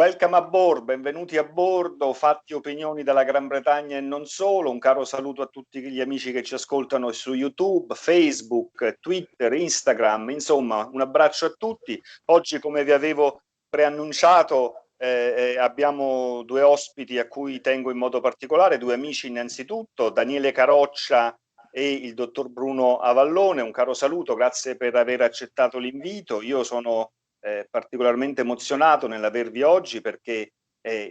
Welcome aboard, benvenuti a bordo, fatti e opinioni dalla Gran Bretagna e non solo. Un caro saluto a tutti gli amici che ci ascoltano su YouTube, Facebook, Twitter, Instagram, insomma un abbraccio a tutti. Oggi, come vi avevo preannunciato, abbiamo due ospiti a cui tengo in modo particolare, due amici innanzitutto, Daniele Caroccia e il dottor Bruno Avallone. Un caro saluto, grazie per aver accettato l'invito. Io sono particolarmente emozionato nell'avervi oggi perché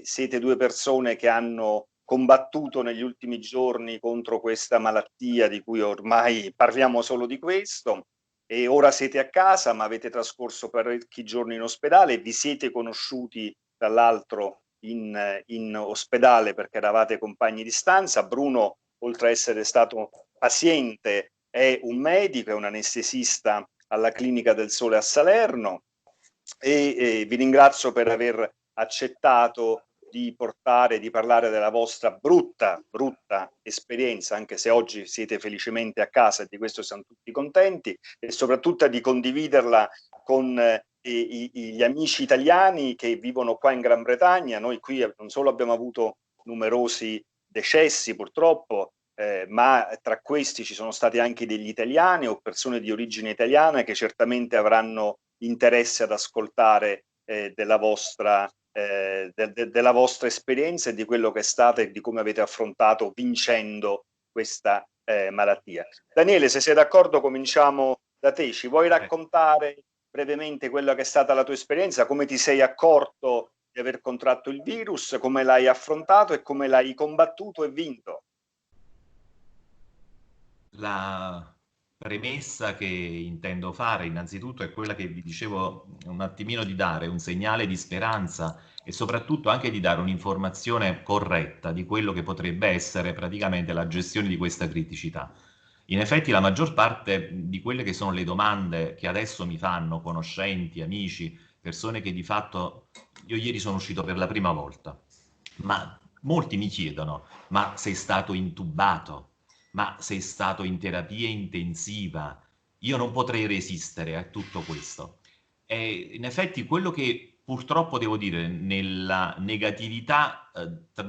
siete due persone che hanno combattuto negli ultimi giorni contro questa malattia di cui ormai parliamo solo di questo, e ora siete a casa ma avete trascorso parecchi giorni in ospedale e vi siete conosciuti tra l'altro in ospedale perché eravate compagni di stanza. Bruno, oltre a essere stato paziente, è un medico, è un anestesista alla Clinica del Sole a Salerno, e vi ringrazio per aver accettato di parlare della vostra brutta esperienza, anche se oggi siete felicemente a casa e di questo siamo tutti contenti, e soprattutto di condividerla con gli amici italiani che vivono qua in Gran Bretagna. Noi qui non solo abbiamo avuto numerosi decessi purtroppo, ma tra questi ci sono stati anche degli italiani o persone di origine italiana che certamente avranno interesse ad ascoltare della vostra esperienza e di quello che è stata e di come avete affrontato vincendo questa malattia. Daniele, se sei d'accordo, cominciamo da te. Ci vuoi raccontare brevemente quella che è stata la tua esperienza, come ti sei accorto di aver contratto il virus, come l'hai affrontato e come l'hai combattuto e vinto? La premessa che intendo fare innanzitutto è quella che vi dicevo un attimino, di dare un segnale di speranza e soprattutto anche di dare un'informazione corretta di quello che potrebbe essere praticamente la gestione di questa criticità. In effetti la maggior parte di quelle che sono le domande che adesso mi fanno conoscenti, amici, persone che di fatto io ieri sono uscito per la prima volta, ma molti mi chiedono: ma sei stato intubato? Ma sei stato in terapia intensiva? Io non potrei resistere a tutto questo. E in effetti quello che purtroppo devo dire nella negatività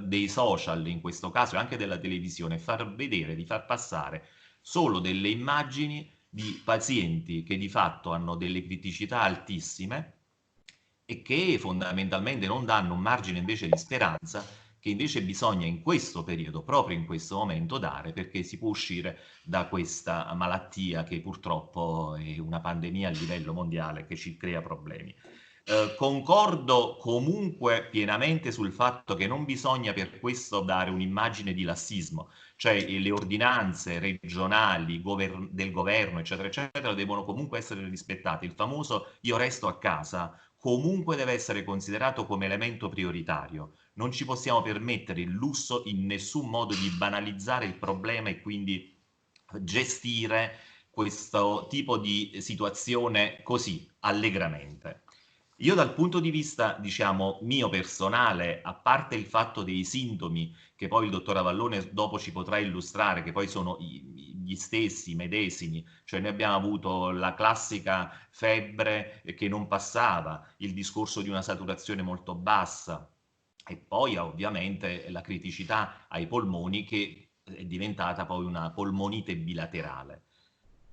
dei social, in questo caso e anche della televisione, è far vedere, di far passare solo delle immagini di pazienti che di fatto hanno delle criticità altissime e che fondamentalmente non danno un margine invece di speranza che invece bisogna in questo periodo, proprio in questo momento, dare, perché si può uscire da questa malattia che purtroppo è una pandemia a livello mondiale che ci crea problemi. Concordo comunque pienamente sul fatto che non bisogna per questo dare un'immagine di lassismo, cioè le ordinanze regionali, del governo, eccetera, eccetera, devono comunque essere rispettate. Il famoso io resto a casa comunque deve essere considerato come elemento prioritario. Non ci possiamo permettere il lusso in nessun modo di banalizzare il problema e quindi gestire questo tipo di situazione così allegramente. Io dal punto di vista, diciamo, mio personale, a parte il fatto dei sintomi che poi il dottor Avallone dopo ci potrà illustrare, che poi sono gli stessi, medesimi, cioè noi abbiamo avuto la classica febbre che non passava, il discorso di una saturazione molto bassa e poi ovviamente la criticità ai polmoni che è diventata poi una polmonite bilaterale.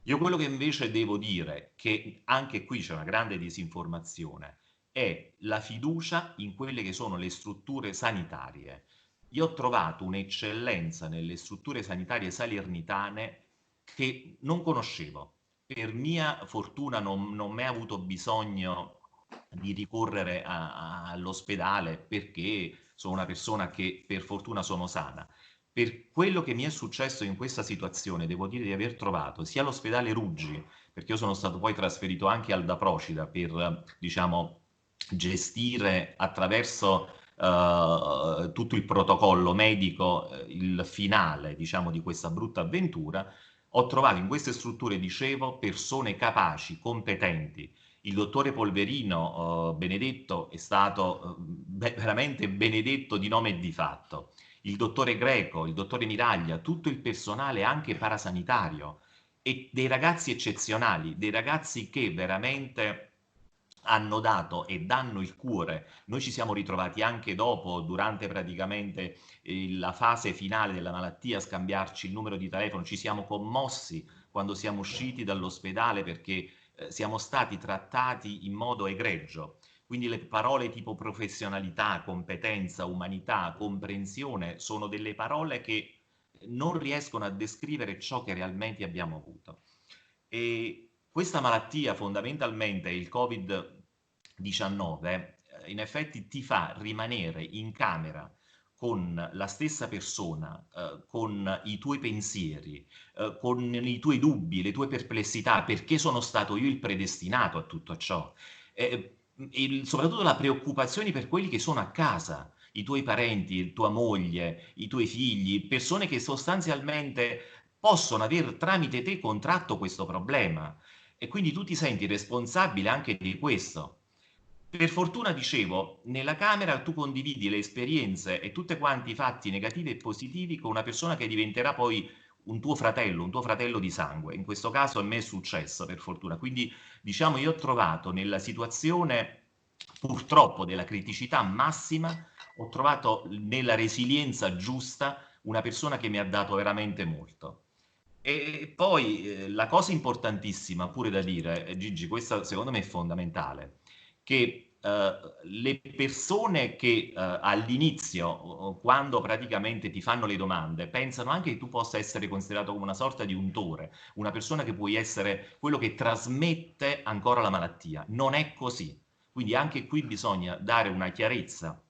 Io quello che invece devo dire, che anche qui c'è una grande disinformazione, è la fiducia in quelle che sono le strutture sanitarie. Io ho trovato un'eccellenza nelle strutture sanitarie salernitane che non conoscevo. Per mia fortuna non mi è avuto bisogno di ricorrere all'ospedale perché sono una persona che per fortuna sono sana. Per quello che mi è successo in questa situazione, devo dire di aver trovato sia l'ospedale Ruggi, perché io sono stato poi trasferito anche al Da Procida per, diciamo, gestire attraverso tutto il protocollo medico, il finale, diciamo, di questa brutta avventura. Ho trovato in queste strutture, dicevo, persone capaci, competenti. Il dottore Polverino, Benedetto, è stato veramente benedetto di nome e di fatto. Il dottore Greco, il dottore Miraglia, tutto il personale anche parasanitario e dei ragazzi eccezionali, dei ragazzi che veramente hanno dato e danno il cuore. Noi ci siamo ritrovati anche dopo, durante praticamente la fase finale della malattia, a scambiarci il numero di telefono, ci siamo commossi quando siamo usciti dall'ospedale perché siamo stati trattati in modo egregio. Quindi le parole tipo professionalità, competenza, umanità, comprensione sono delle parole che non riescono a descrivere ciò che realmente abbiamo avuto. E questa malattia, fondamentalmente il Covid-19, in effetti ti fa rimanere in camera con la stessa persona, con i tuoi pensieri, con i tuoi dubbi, le tue perplessità, perché sono stato io il predestinato a tutto ciò. Soprattutto la preoccupazione per quelli che sono a casa, i tuoi parenti, tua moglie, i tuoi figli, persone che sostanzialmente possono aver tramite te contratto questo problema e quindi tu ti senti responsabile anche di questo. Per fortuna, dicevo, nella camera tu condividi le esperienze e tutti quanti i fatti negativi e positivi con una persona che diventerà poi un tuo fratello di sangue. In questo caso a me è successo, per fortuna. Quindi, diciamo, io ho trovato nella situazione, purtroppo, della criticità massima, ho trovato nella resilienza giusta una persona che mi ha dato veramente molto. E poi la cosa importantissima pure da dire, Gigi, questa secondo me è fondamentale, che le persone che all'inizio, quando praticamente ti fanno le domande, pensano anche che tu possa essere considerato come una sorta di untore, una persona che puoi essere quello che trasmette ancora la malattia. Non è così. Quindi anche qui bisogna dare una chiarezza.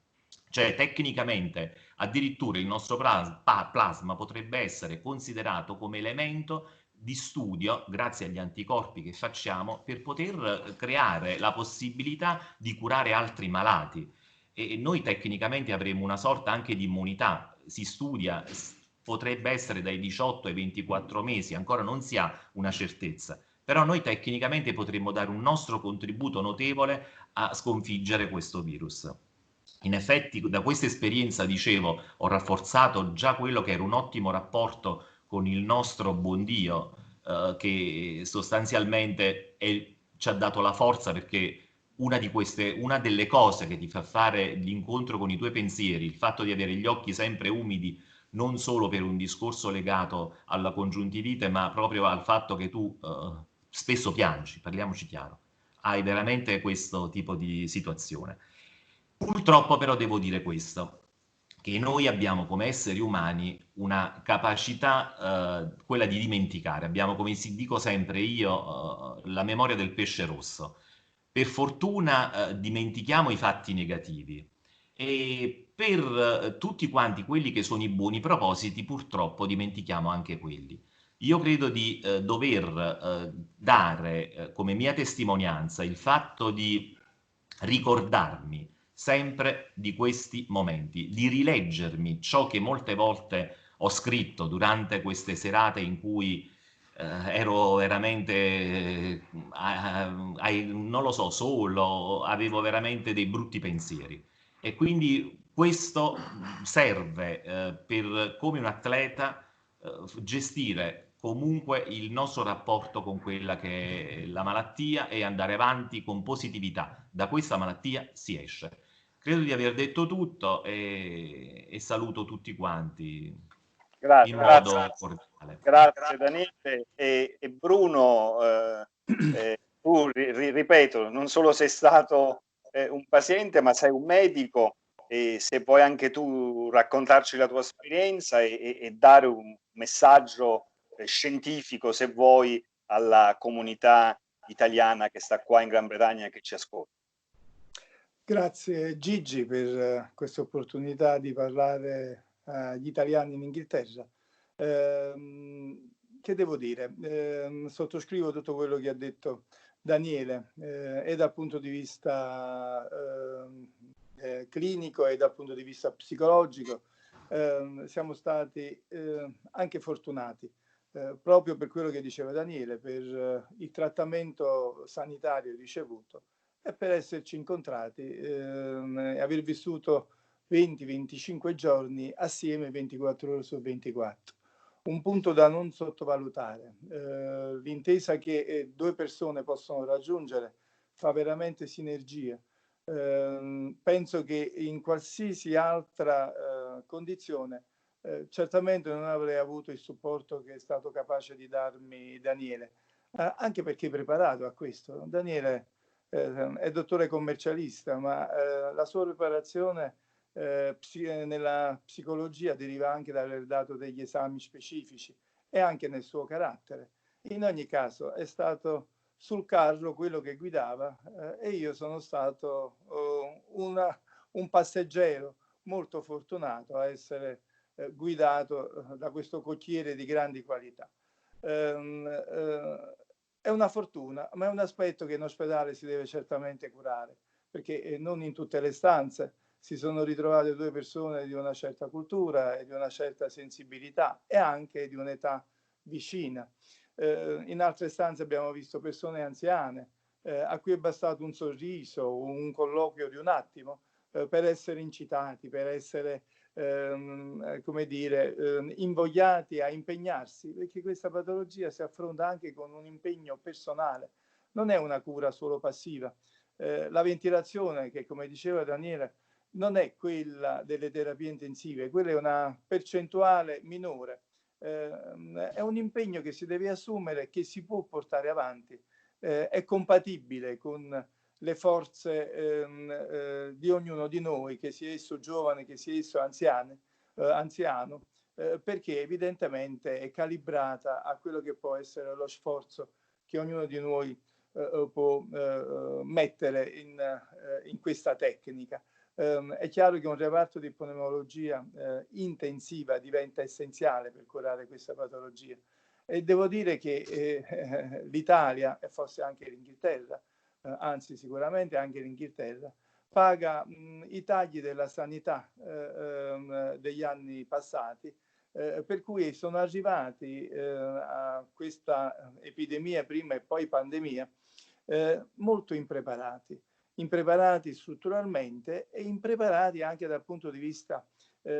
Cioè, tecnicamente, addirittura il nostro plasma potrebbe essere considerato come elemento di studio, grazie agli anticorpi che facciamo, per poter creare la possibilità di curare altri malati. E noi tecnicamente avremo una sorta anche di immunità. Si studia, potrebbe essere dai 18 ai 24 mesi, ancora non si ha una certezza. Però noi tecnicamente potremmo dare un nostro contributo notevole a sconfiggere questo virus. In effetti, da questa esperienza, dicevo, ho rafforzato già quello che era un ottimo rapporto con il nostro buon Dio, che sostanzialmente ci ha dato la forza perché una delle cose che ti fa fare l'incontro con i tuoi pensieri, il fatto di avere gli occhi sempre umidi, non solo per un discorso legato alla congiuntivite, ma proprio al fatto che tu spesso piangi, parliamoci chiaro, hai veramente questo tipo di situazione. Purtroppo però devo dire questo, che noi abbiamo come esseri umani una capacità, quella di dimenticare. Abbiamo, come dico sempre io, la memoria del pesce rosso. Per fortuna, dimentichiamo i fatti negativi e per tutti quanti quelli che sono i buoni propositi, purtroppo dimentichiamo anche quelli. Io credo di dover dare come mia testimonianza il fatto di ricordarmi sempre di questi momenti, di rileggermi ciò che molte volte ho scritto durante queste serate in cui ero veramente, non lo so, solo, avevo veramente dei brutti pensieri. E quindi questo serve per, come un atleta, gestire comunque il nostro rapporto con quella che è la malattia e andare avanti con positività. Da questa malattia si esce. Credo di aver detto tutto e saluto tutti quanti in modo cordiale. Grazie Daniele e Bruno, tu ripeto, non solo sei stato un paziente, ma sei un medico e se puoi anche tu raccontarci la tua esperienza e dare un messaggio scientifico, se vuoi, alla comunità italiana che sta qua in Gran Bretagna e che ci ascolta. Grazie Gigi per questa opportunità di parlare agli italiani in Inghilterra. Che devo dire? Sottoscrivo tutto quello che ha detto Daniele e dal punto di vista clinico e dal punto di vista psicologico. Siamo stati anche fortunati proprio per quello che diceva Daniele, per il trattamento sanitario ricevuto e per esserci incontrati e aver vissuto 20-25 giorni assieme 24 ore su 24. Un punto da non sottovalutare, l'intesa che due persone possono raggiungere fa veramente sinergia. Penso che in qualsiasi altra condizione certamente non avrei avuto il supporto che è stato capace di darmi Daniele, anche perché preparato a questo. Daniele è dottore commercialista, ma la sua preparazione nella psicologia deriva anche dall'aver dato degli esami specifici e anche nel suo carattere. In ogni caso è stato sul carro quello che guidava e io sono stato un passeggero molto fortunato a essere guidato da questo cocchiere di grandi qualità. È una fortuna, ma è un aspetto che in ospedale si deve certamente curare, perché non in tutte le stanze si sono ritrovate due persone di una certa cultura e di una certa sensibilità e anche di un'età vicina. In altre stanze abbiamo visto persone anziane a cui è bastato un sorriso, un colloquio di un attimo per essere incitati, per essere come dire, invogliati a impegnarsi, perché questa patologia si affronta anche con un impegno personale, non è una cura solo passiva. La ventilazione, che come diceva Daniele, non è quella delle terapie intensive, quella è una percentuale minore. È un impegno che si deve assumere, che si può portare avanti, è compatibile con le forze di ognuno di noi, che sia esso giovane, che sia esso anziano, perché evidentemente è calibrata a quello che può essere lo sforzo che ognuno di noi può mettere in questa tecnica. È chiaro che un reparto di pneumologia intensiva diventa essenziale per curare questa patologia e devo dire che l'Italia e forse anche l'Inghilterra, anzi sicuramente anche l'Inghilterra, paga i tagli della sanità degli anni passati, per cui sono arrivati a questa epidemia prima e poi pandemia molto impreparati strutturalmente e impreparati anche dal punto di vista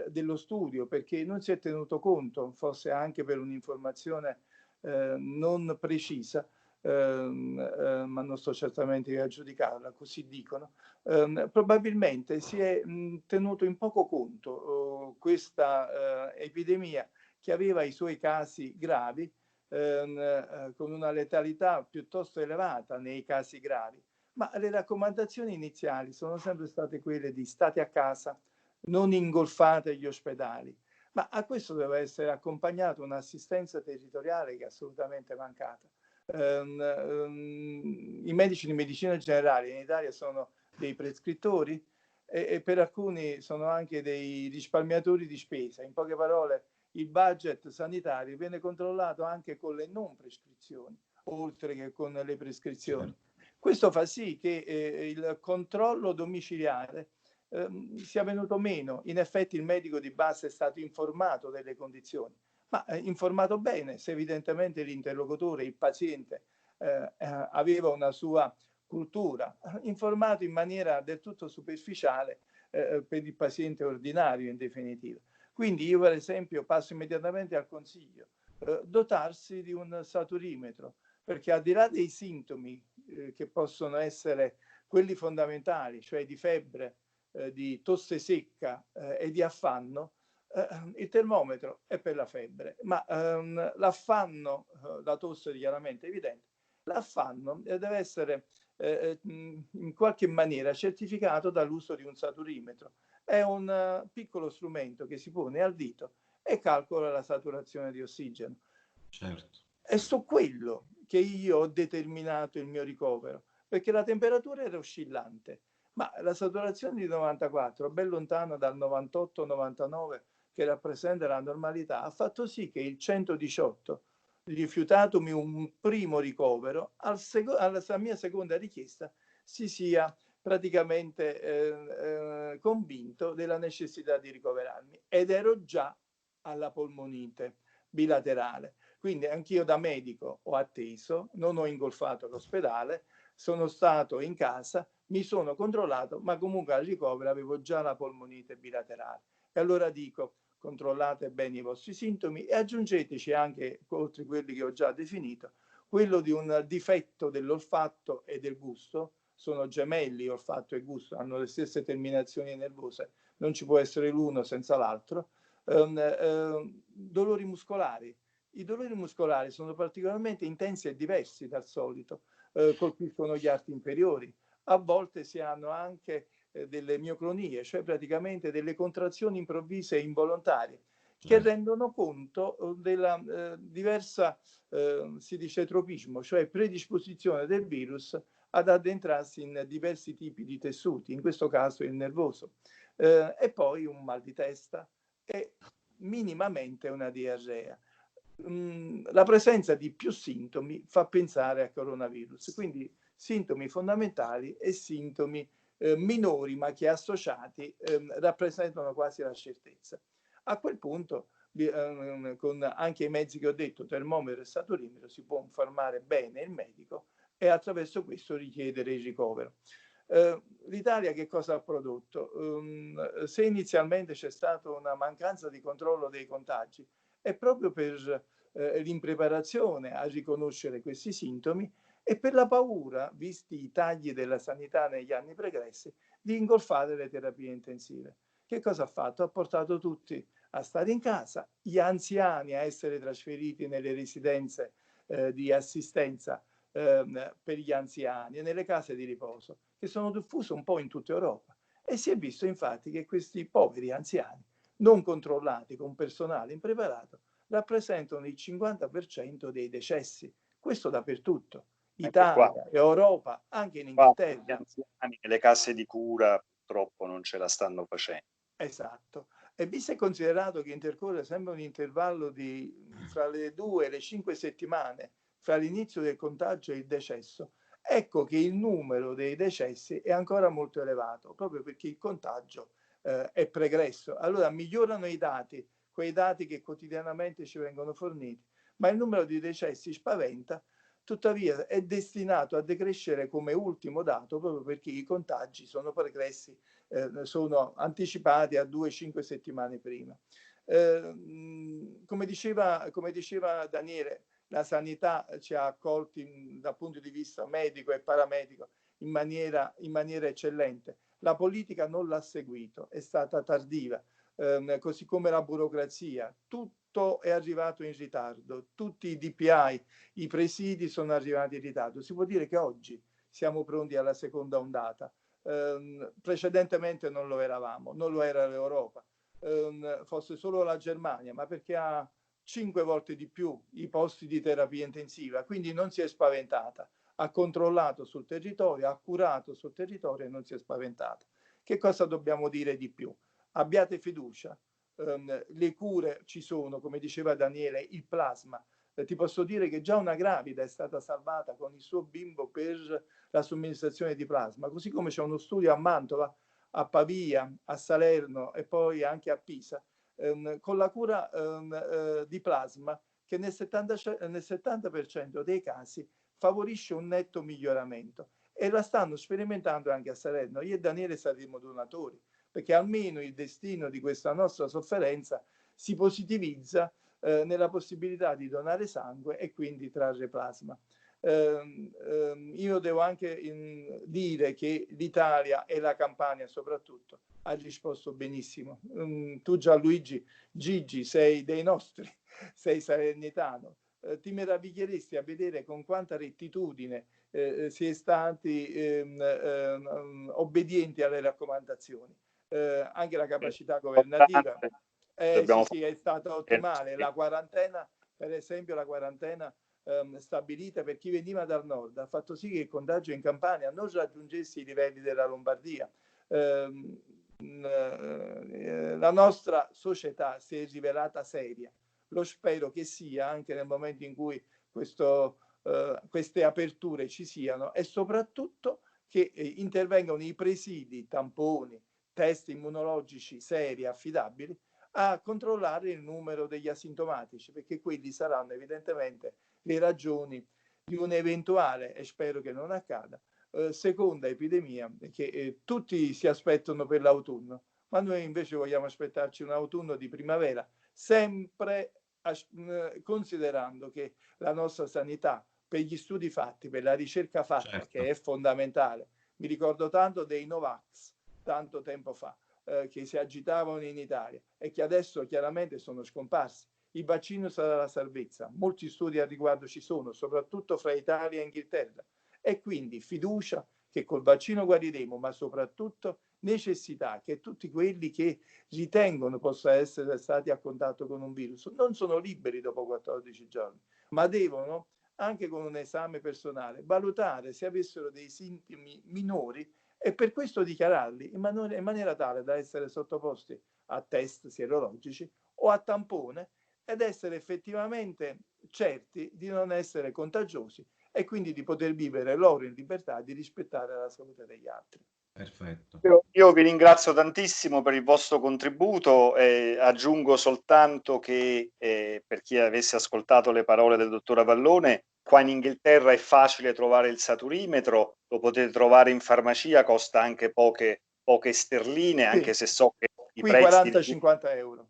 dello studio, perché non si è tenuto conto, forse anche per un'informazione non precisa, ma non sto certamente a giudicarla, così dicono, probabilmente si è tenuto in poco conto questa epidemia che aveva i suoi casi gravi, con una letalità piuttosto elevata nei casi gravi, ma le raccomandazioni iniziali sono sempre state quelle di state a casa, non ingolfate gli ospedali, ma a questo deve essere accompagnata un'assistenza territoriale che è assolutamente mancata. I medici di medicina generale in Italia sono dei prescrittori e per alcuni sono anche dei risparmiatori di spesa. In poche parole, il budget sanitario viene controllato anche con le non prescrizioni, oltre che con le prescrizioni. Questo fa sì che il controllo domiciliare sia venuto meno. In effetti il medico di base è stato informato delle condizioni, ma informato bene se evidentemente l'interlocutore, il paziente, aveva una sua cultura, informato in maniera del tutto superficiale per il paziente ordinario in definitiva. Quindi io per esempio passo immediatamente al consiglio, dotarsi di un saturimetro, perché al di là dei sintomi che possono essere quelli fondamentali, cioè di febbre, di tosse secca e di affanno, il termometro è per la febbre, ma l'affanno, la tosse chiaramente evidente, l'affanno deve essere in qualche maniera certificato dall'uso di un saturimetro. È un piccolo strumento che si pone al dito e calcola la saturazione di ossigeno. Certo. È su quello che io ho determinato il mio ricovero, perché la temperatura era oscillante, ma la saturazione di 94, ben lontana dal 98-99 che rappresenta la normalità, ha fatto sì che il 118, rifiutatomi un primo ricovero, alla mia seconda richiesta si sia praticamente convinto della necessità di ricoverarmi ed ero già alla polmonite bilaterale. Quindi anch'io da medico ho atteso, non ho ingolfato l'ospedale, sono stato in casa, mi sono controllato, ma comunque al ricovero avevo già la polmonite bilaterale. E allora dico, controllate bene i vostri sintomi e aggiungeteci anche, oltre quelli che ho già definito, quello di un difetto dell'olfatto e del gusto, sono gemelli, olfatto e gusto, hanno le stesse terminazioni nervose, non ci può essere l'uno senza l'altro. Dolori muscolari. I dolori muscolari sono particolarmente intensi e diversi dal solito, colpiscono gli arti inferiori. A volte si hanno anche delle mioclonie, cioè praticamente delle contrazioni improvvise e involontarie, che rendono conto della diversa, si dice tropismo, cioè predisposizione del virus ad addentrarsi in diversi tipi di tessuti, in questo caso il nervoso, e poi un mal di testa e minimamente una diarrea. La presenza di più sintomi fa pensare a coronavirus, quindi sintomi fondamentali e sintomi minori ma che associati rappresentano quasi la certezza. A quel punto, con anche i mezzi che ho detto, termometro e saturimetro, si può informare bene il medico e attraverso questo richiedere il ricovero. L'Italia che cosa ha prodotto? Se inizialmente c'è stata una mancanza di controllo dei contagi, è proprio per l'impreparazione a riconoscere questi sintomi e per la paura, visti i tagli della sanità negli anni pregressi, di ingolfare le terapie intensive. Che cosa ha fatto? Ha portato tutti a stare in casa, gli anziani a essere trasferiti nelle residenze di assistenza per gli anziani e nelle case di riposo, che sono diffuse un po' in tutta Europa. E si è visto infatti che questi poveri anziani, non controllati con personale impreparato, rappresentano il 50% dei decessi. Questo dappertutto. Italia, Europa, anche in Inghilterra. Gli anziani nelle case di cura purtroppo non ce la stanno facendo. Esatto. E visto e considerato che intercorre sempre un intervallo di fra le 2 e le 5 settimane fra l'inizio del contagio e il decesso, ecco che il numero dei decessi è ancora molto elevato, proprio perché il contagio è pregresso. Allora migliorano i dati, quei dati che quotidianamente ci vengono forniti, ma il numero di decessi spaventa, tuttavia è destinato a decrescere come ultimo dato proprio perché i contagi sono pregressi, sono anticipati a 2-5 settimane prima. Come diceva Daniele, la sanità ci ha accolti dal punto di vista medico e paramedico in maniera eccellente. La politica non l'ha seguito, è stata tardiva, così come la burocrazia. Tutto è arrivato in ritardo, tutti i DPI, i presidi sono arrivati in ritardo. Si può dire che oggi siamo pronti alla seconda ondata. Precedentemente non lo eravamo, non lo era l'Europa, fosse solo la Germania, ma perché ha 5 volte di più i posti di terapia intensiva, quindi non si è spaventata, ha controllato sul territorio, ha curato sul territorio e non si è spaventata. Che cosa dobbiamo dire di più? Abbiate fiducia, le cure ci sono, come diceva Daniele, il plasma. Ti posso dire che già una gravida è stata salvata con il suo bimbo per la somministrazione di plasma, così come c'è uno studio a Mantova, a Pavia, a Salerno e poi anche a Pisa, con la cura di plasma che nel 70% dei casi favorisce un netto miglioramento e la stanno sperimentando anche a Salerno. Io e Daniele saremo donatori perché almeno il destino di questa nostra sofferenza si positivizza nella possibilità di donare sangue e quindi trarre plasma. Io devo anche dire che l'Italia e la Campania soprattutto ha risposto benissimo. Tu Gianluigi Gigi sei dei nostri, sei salernitano, ti meraviglieresti a vedere con quanta rettitudine si è stati obbedienti alle raccomandazioni. Anche la capacità governativa sì, è stata ottimale. La quarantena, per esempio, la quarantena stabilita per chi veniva dal nord ha fatto sì che il contagio in Campania non raggiungesse i livelli della Lombardia. La nostra società si è rivelata seria. Lo spero che sia anche nel momento in cui queste aperture ci siano e soprattutto che intervengano i presidi, tamponi, test immunologici seri, affidabili, a controllare il numero degli asintomatici, perché quelli saranno evidentemente le ragioni di un'eventuale, e spero che non accada, seconda epidemia che tutti si aspettano per l'autunno, ma noi invece vogliamo aspettarci un autunno di primavera, sempre considerando che la nostra sanità, per gli studi fatti, per la ricerca fatta, certo, che è fondamentale, Mi ricordo tanto dei Novax, tanto tempo fa, che si agitavano in Italia e che adesso chiaramente sono scomparsi. Il vaccino sarà la salvezza. Molti studi al riguardo ci sono, soprattutto fra Italia e Inghilterra. E quindi fiducia che col vaccino guariremo, ma soprattutto necessità che tutti quelli che ritengono possa essere stati a contatto con un virus non sono liberi dopo 14 giorni, ma devono, anche con un esame personale, valutare se avessero dei sintomi minori e per questo dichiararli in maniera tale da essere sottoposti a test sierologici o a tampone ed essere effettivamente certi di non essere contagiosi e quindi di poter vivere loro in libertà di rispettare la salute degli altri. Perfetto. Io vi ringrazio tantissimo per il vostro contributo e aggiungo soltanto che per chi avesse ascoltato le parole del dottor Avallone, qua in Inghilterra è facile trovare il saturimetro, lo potete trovare in farmacia, costa anche poche sterline, Sì. Anche se so che i Qui prezzi 40-50 euro.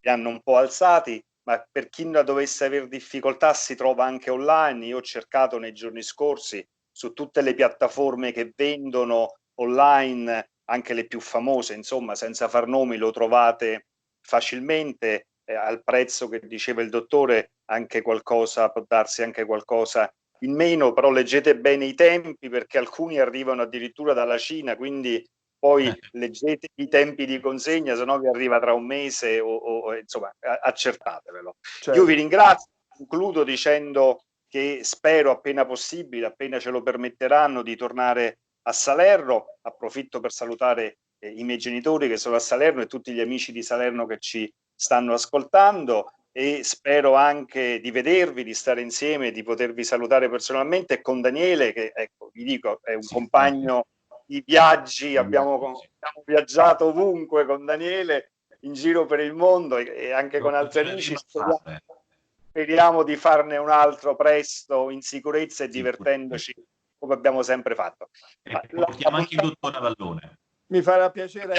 li hanno un po' alzati, ma per chi non dovesse avere difficoltà si trova anche online. Io ho cercato nei giorni scorsi su tutte le piattaforme che vendono online, anche le più famose, insomma, senza far nomi, lo trovate facilmente al prezzo che diceva il dottore, anche qualcosa, può darsi anche qualcosa in meno, però leggete bene i tempi perché alcuni arrivano addirittura dalla Cina, quindi poi leggete i tempi di consegna, se no vi arriva tra un mese o insomma, accertatevelo. Certo. Io vi ringrazio, concludo dicendo che spero appena possibile, appena ce lo permetteranno, di tornare a Salerno. Approfitto per salutare i miei genitori che sono a Salerno e tutti gli amici di Salerno che ci stanno ascoltando, e spero anche di vedervi, di stare insieme, di potervi salutare personalmente, e con Daniele che, ecco, vi dico, è un compagno di viaggi, abbiamo viaggiato ovunque con Daniele, in giro per il mondo e anche con altri amici. Speriamo di farne un altro presto in sicurezza e divertendoci come abbiamo sempre fatto. E portiamo anche il dottor Avallone. Mi farà piacere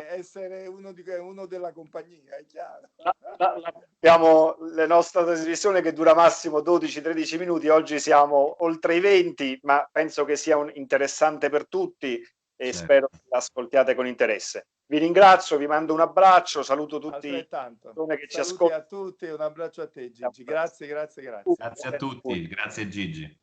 essere uno della compagnia, è chiaro. Abbiamo la nostra trasmissione che dura massimo 12-13 minuti, oggi siamo oltre i 20, ma penso che sia interessante per tutti e spero che l'ascoltiate con interesse. Vi ringrazio, vi mando un abbraccio, saluto tutti le persone che ci ascoltano. Saluti a tutti e un abbraccio a te, Gigi. Grazie. Grazie a tutti, grazie Gigi.